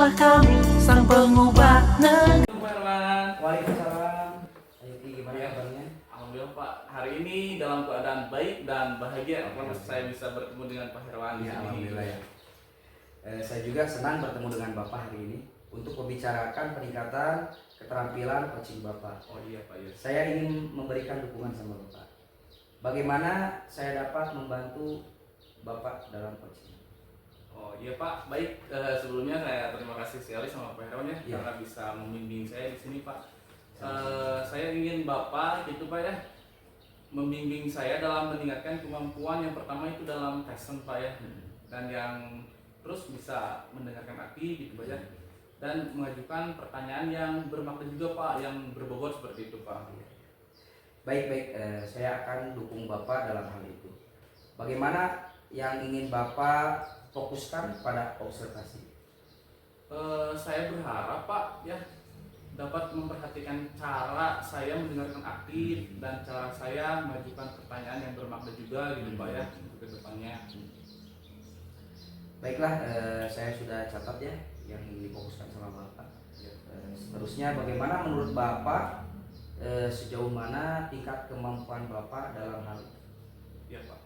Inilah kami sang pengubah negeri. Pak Herman. Waalaikumsalam. Ayo Ki, gimana Ya. kabarnya? Alhamdulillah Pak, hari ini dalam keadaan baik dan bahagia karena saya bisa bertemu dengan Pak Herwan di Ya, sini. alhamdulillah ya. Saya juga senang bertemu dengan Bapak hari ini untuk membicarakan peningkatan keterampilan coaching Bapak. Oh iya Pak, ya. Saya ingin memberikan dukungan sama Bapak. Bagaimana saya dapat membantu Bapak dalam coaching? Oh iya Pak, baik. Sebelumnya saya terima kasih sekali sama Pak Herwan ya, Ya. karena bisa membimbing saya di sini Pak. Saya ingin Bapak gitu Pak ya, membimbing saya dalam meningkatkan kemampuan yang pertama itu dalam passion Pak ya, dan yang terus bisa mendengarkan hati gitu Pak ya, dan mengajukan pertanyaan yang bermakna juga Pak, yang berbobot seperti itu Pak. Baik, saya akan dukung Bapak dalam hal itu. Bagaimana yang ingin Bapak fokuskan pada observasi? Saya berharap Pak ya dapat memperhatikan cara saya mendengarkan aktif dan cara saya mengajukan pertanyaan yang bermakna juga gitu Pak ya untuk kedepannya. Baiklah, saya sudah catat ya yang ingin difokuskan sama Bapak. Seterusnya, bagaimana menurut Bapak sejauh mana tingkat kemampuan Bapak dalam hal itu? Ya Pak.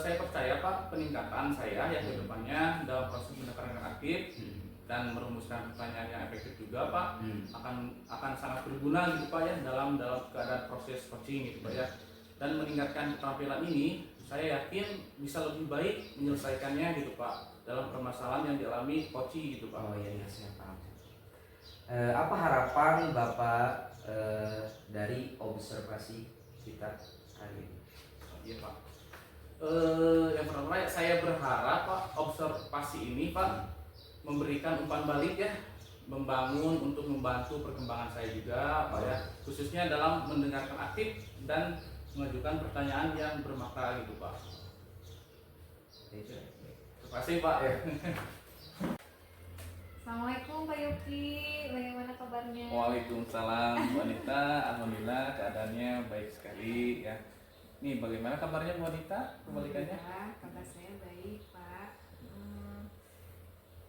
Saya percaya Pak peningkatan saya yang kedepannya dalam proses mendengarkan aktif dan merumuskan pertanyaan yang efektif juga Pak akan sangat berguna gitu Pak ya dalam keadaan proses coaching gitu Pak ya, dan meningkatkan keterampilan ini saya yakin bisa lebih baik menyelesaikannya gitu Pak dalam permasalahan yang dialami coaching gitu Pak. Oh iya, saya paham. Apa harapan Bapak dari observasi kita hari ini? Iya Pak. Yang pertama saya berharap Pak observasi ini Pak memberikan umpan balik ya, membangun untuk membantu perkembangan saya juga Pak ya, khususnya dalam mendengarkan aktif dan mengajukan pertanyaan yang bermakna gitu Pak. Terima kasih Pak. Assalamualaikum Pak Yoki, bagaimana kabarnya? Waalaikumsalam Bu Anita, alhamdulillah keadaannya baik sekali ya. Nih bagaimana kabarnya Bu Anita? Kebalikannya? Alhamdulillah, kabar saya baik Pak.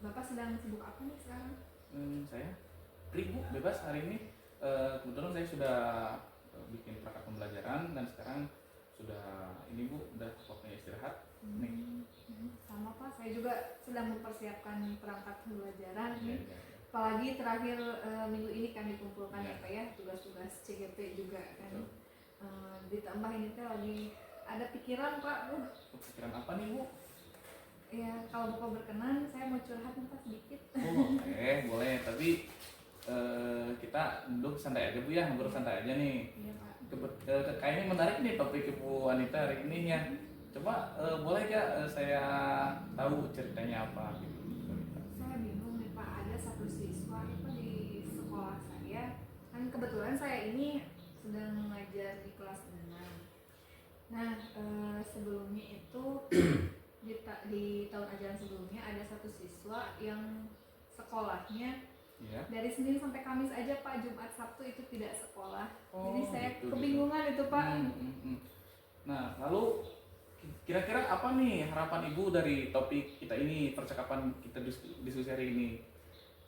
Bapak sedang sibuk apa nih sekarang? Saya free Bu, bebas hari ini. Kebetulan saya sudah bikin perangkat pembelajaran dan sekarang sudah ini Bu, udah waktunya istirahat. Nih. Sama Pak, saya juga sedang mempersiapkan perangkat pembelajaran Ya, nih. ya, ya. Apalagi terakhir minggu ini kami kumpulkan Ya. ya Pak ya, tugas-tugas CGP juga kan. Betul. Ditambah ini teh lagi ada pikiran Pak, Pikiran apa nih Bu? ya kalau Bapak berkenan saya mau curhat nih Pak sedikit. Oh, boleh. Tapi kita duduk santai aja Bu ya, ngobrol santai aja nih. Iya Pak. Kayaknya menarik nih topik Bu Anita hari ini ya. Coba boleh gak saya tahu ceritanya apa gitu? Saya bingung nih Pak, ada satu siswa itu di sekolah saya. Kan kebetulan saya ini sedang mengajar di kelas 6. Nah, sebelumnya itu di tahun ajaran sebelumnya ada satu siswa yang sekolahnya Iya. dari Senin sampai Kamis aja Pak, Jumat Sabtu itu tidak sekolah. Oh, Jadi saya gitu. kebingungan itu Pak. Nah, lalu kira-kira apa nih harapan Ibu dari topik kita ini, percakapan kita diskusi hari ini?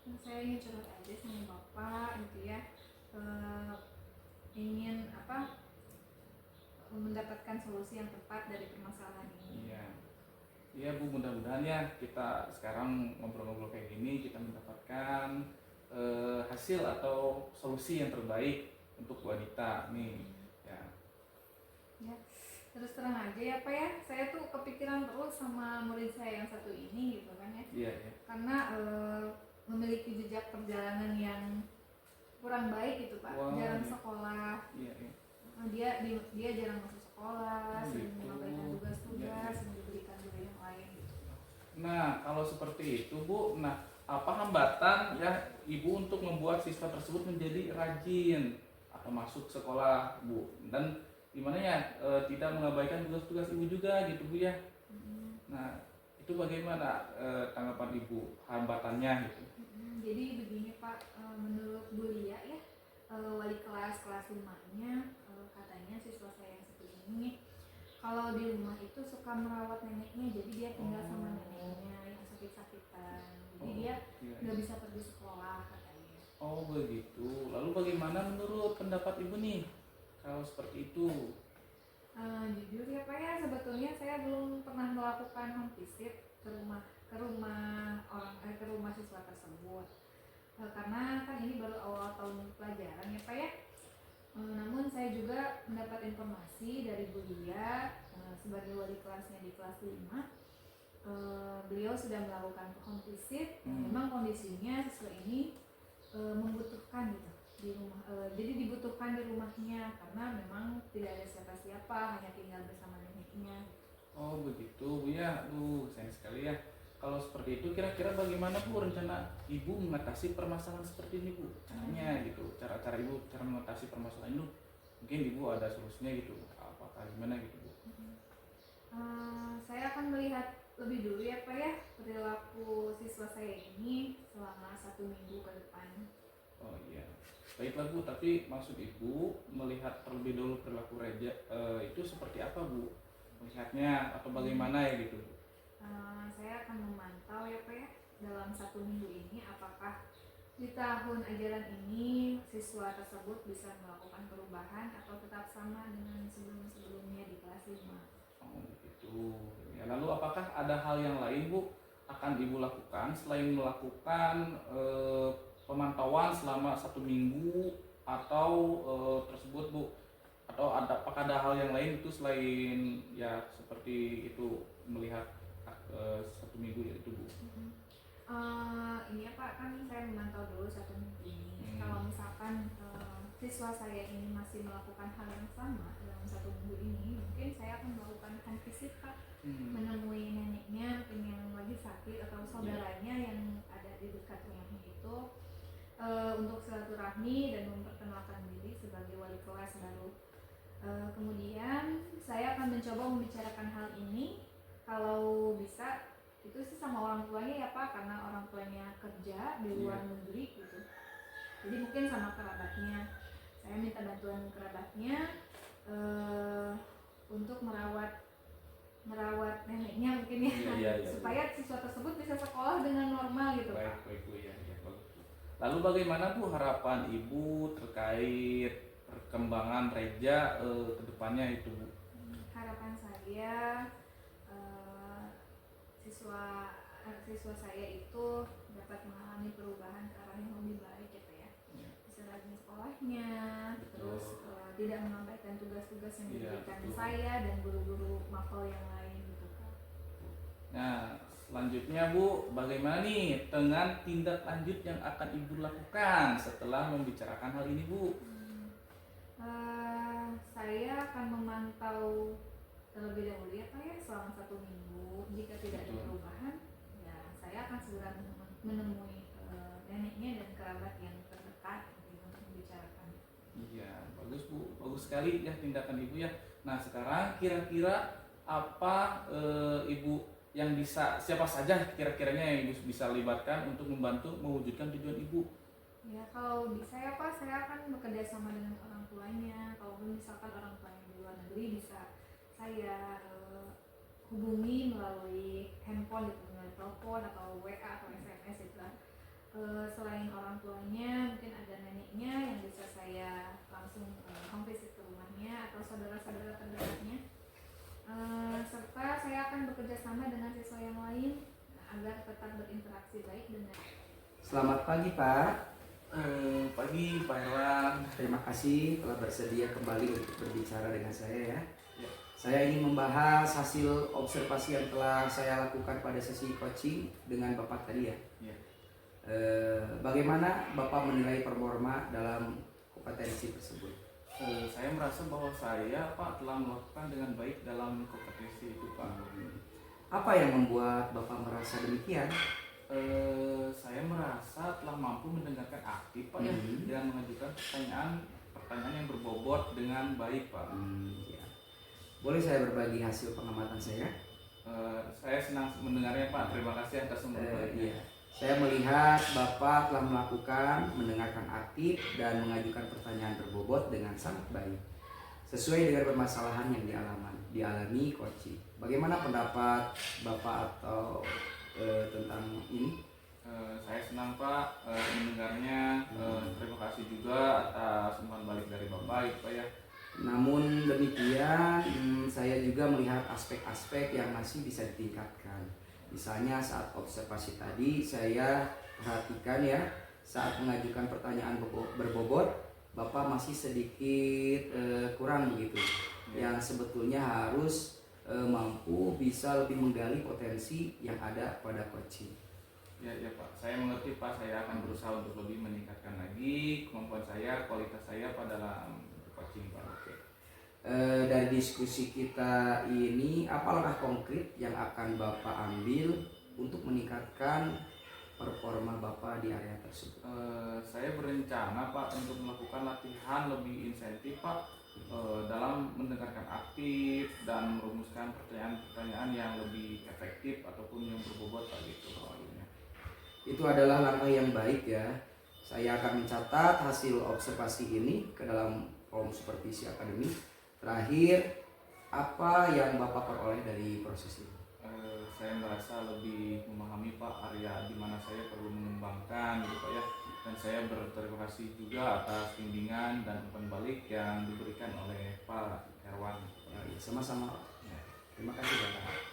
Nah, saya ingin curhat aja sama Bapak gitu ya. Ingin mendapatkan solusi yang tepat dari permasalahan ini. Iya. Iya Bu, mudah-mudahan ya kita sekarang ngobrol-ngobrol kayak gini kita mendapatkan hasil atau solusi yang terbaik untuk Bu Anita nih. Ya. Ya, terus terang aja ya Pak ya, saya tuh kepikiran terus sama murid saya yang satu ini gitu kan ya. Iya, iya. Karena memiliki jejak perjalanan yang kurang baik gitu Pak. Wah, Jarang iya. sekolah. Iya, iya. Dia jarang masuk sekolah, sering Gitu. mengabaikan Iya, tugas-tugas, iya. sering diberikan juga yang lain gitu. Nah, kalau seperti itu Bu, nah apa hambatan ya Ibu untuk membuat siswa tersebut menjadi rajin atau masuk sekolah Bu, dan gimana ya tidak mengabaikan tugas-tugas Ibu juga gitu Bu ya. Nah, itu bagaimana tanggapan Ibu hambatannya gitu? Jadi begini Pak, menurut Bu Lia ya, wali kelas 5-nya katanya siswa saya yang satu ini kalau di rumah itu suka merawat neneknya, jadi dia tinggal sama neneknya yang satu sakit-sakitan, jadi Oh, dia iya. nggak bisa pergi sekolah katanya. Oh begitu. Lalu bagaimana menurut pendapat ibu nih kalau seperti itu? Jujur ya Pak ya, sebetulnya saya belum pernah melakukan home visit ke rumah siswa tersebut. Karena kan ini baru awal tahun pelajaran ya Pak ya. Namun saya juga mendapat informasi dari Bu Lia sebagai wali kelasnya di kelas 5. Beliau sudah melakukan home visit. Memang kondisinya siswa ini membutuhkan gitu di rumah, jadi dibutuhkan di rumahnya karena memang tidak ada siapa-siapa, hanya tinggal bersama neneknya. Oh begitu Bu ya. Sayang sekali ya. Kalau seperti itu kira-kira bagaimana Bu rencana ibu mengatasi permasalahan seperti ini Bu? Caranya gitu. Cara ibu cara mengatasi permasalahan itu mungkin ibu ada solusinya gitu. Apakah gimana gitu Bu? Saya akan melihat lebih dulu ya Pak ya perilaku siswa saya ini selama 1 minggu ke depan. Oh iya. Baiklah Bu, tapi maksud ibu melihat terlebih dahulu perilaku Reja itu seperti apa Bu? Melihatnya atau bagaimana ya gitu Bu? Saya akan memantau ya Pak ya dalam 1 minggu ini apakah di tahun ajaran ini siswa tersebut bisa melakukan perubahan atau tetap sama dengan sebelum-sebelumnya di kelas 5. Oh gitu. Ya, lalu apakah ada hal yang lain Bu akan ibu lakukan selain melakukan pemantauan selama 1 minggu atau tersebut Bu? Atau apakah ada hal yang lain itu selain ya seperti itu melihat 1 minggu itu Bu? Ini ya Pak, kan saya memantau dulu 1 minggu ini. Kalau misalkan siswa saya ini masih melakukan hal yang sama dalam 1 minggu ini, mungkin saya akan melakukan home visit Pak, menemui neneknya mungkin yang lagi sakit atau saudaranya yang ada di dekat rumahnya itu, untuk silaturahmi dan memperkenalkan diri sebagai wali kelas baru. Kemudian saya akan mencoba membicarakan hal ini kalau bisa itu sih sama orang tuanya ya Pak, karena orang tuanya kerja di luar negeri gitu. Jadi mungkin sama kerabatnya. Saya minta bantuan kerabatnya untuk merawat neneknya mungkin ya, supaya siswa tersebut bisa sekolah dengan normal gitu Pak. Baik Bu ya, bagus. Lalu bagaimana Bu harapan ibu terkait perkembangan Reja ke depannya itu Bu? Harapan saya siswa saya itu dapat mengalami perubahan ke arah yang lebih baik ya Pak ya. Bisa rajin sekolahnya, terus tidak mengabaikan tugas-tugas yang diberikan saya dan guru-guru mapel yang lain gitu Pak. Nah selanjutnya Bu, bagaimana nih dengan tindak lanjut yang akan ibu lakukan setelah membicarakan hal ini Bu? Saya akan memantau terlebih dahulu ya Pak ya selama 1 minggu. Jika tidak ada perubahan, ya saya akan segera menemui neneknya dan kerabat yang terdekat untuk membicarakan. Iya, bagus Bu, bagus sekali ya tindakan ibu ya. Nah sekarang kira-kira apa ibu yang bisa, siapa saja kira-kiranya yang ibu bisa libatkan untuk membantu mewujudkan tujuan ibu? Ya kalau bisa ya Pak, saya akan bekerja sama dengan orang tuanya. Kalau misalkan orang tuanya di luar negeri, bisa saya hubungi melalui handphone gitu, melalui telepon atau WA atau SMS gitu kan. Selain orang tuanya, mungkin ada neneknya yang bisa saya langsung home visit ke rumahnya atau saudara-saudara terdekatnya. Serta saya akan bekerja sama dengan siswa yang lain agar tetap berinteraksi baik dengan. Selamat pagi Pak. Pagi Pak Herwan. Terima kasih telah bersedia kembali untuk berbicara dengan saya ya. Ya. Saya ingin membahas hasil observasi yang telah saya lakukan pada sesi coaching dengan Bapak tadi ya. Ya. Bagaimana Bapak menilai performa dalam kompetensi tersebut? Saya merasa bahwa saya Pak telah melakukan dengan baik dalam kompetensi itu Pak. Apa yang membuat Bapak merasa demikian? Saya merasa telah mampu mendengarkan aktif Pak ya, dan mengajukan pertanyaan yang berbobot dengan baik Pak. Ya. Boleh saya berbagi hasil pengamatan saya? Saya senang mendengarnya Pak. Terima kasih atas semuanya. Iya. Saya melihat Bapak telah melakukan mendengarkan aktif dan mengajukan pertanyaan berbobot dengan sangat baik, sesuai dengan permasalahan yang dialami coaching. Bagaimana pendapat Bapak atau tentang ini? Saya senang Pak mendengarnya. Terima kasih juga atas umpan balik dari Bapak itu Pak ya. Namun demikian, saya juga melihat aspek-aspek yang masih bisa ditingkatkan. Misalnya saat observasi tadi saya perhatikan ya, saat mengajukan pertanyaan berbobot, Bapak masih sedikit kurang begitu. Yang sebetulnya harus mampu bisa lebih menggali potensi yang ada pada coaching. Ya Pak, saya mengerti Pak. Saya akan berusaha untuk lebih meningkatkan lagi kemampuan saya, kualitas saya pada dalam coaching Pak. Oke. Dari diskusi kita ini, apa langkah konkret yang akan Bapak ambil untuk meningkatkan performa Bapak di area tersebut? Saya berencana Pak untuk melakukan latihan lebih insentif Pak, dalam mendengarkan aktif dan merumuskan pertanyaan-pertanyaan yang lebih efektif ataupun yang berbobot Pak gitu. Itu adalah langkah yang baik ya. Saya akan mencatat hasil observasi ini ke dalam kolom supervisi akademik. Terakhir, apa yang Bapak peroleh dari proses ini? Saya merasa lebih memahami Pak area di mana saya perlu mengembangkan gitu Pak ya. Dan saya berterima kasih juga atas bimbingan dan umpan balik yang diberikan oleh Pak Herwan. Sama-sama. Terima kasih Bapak.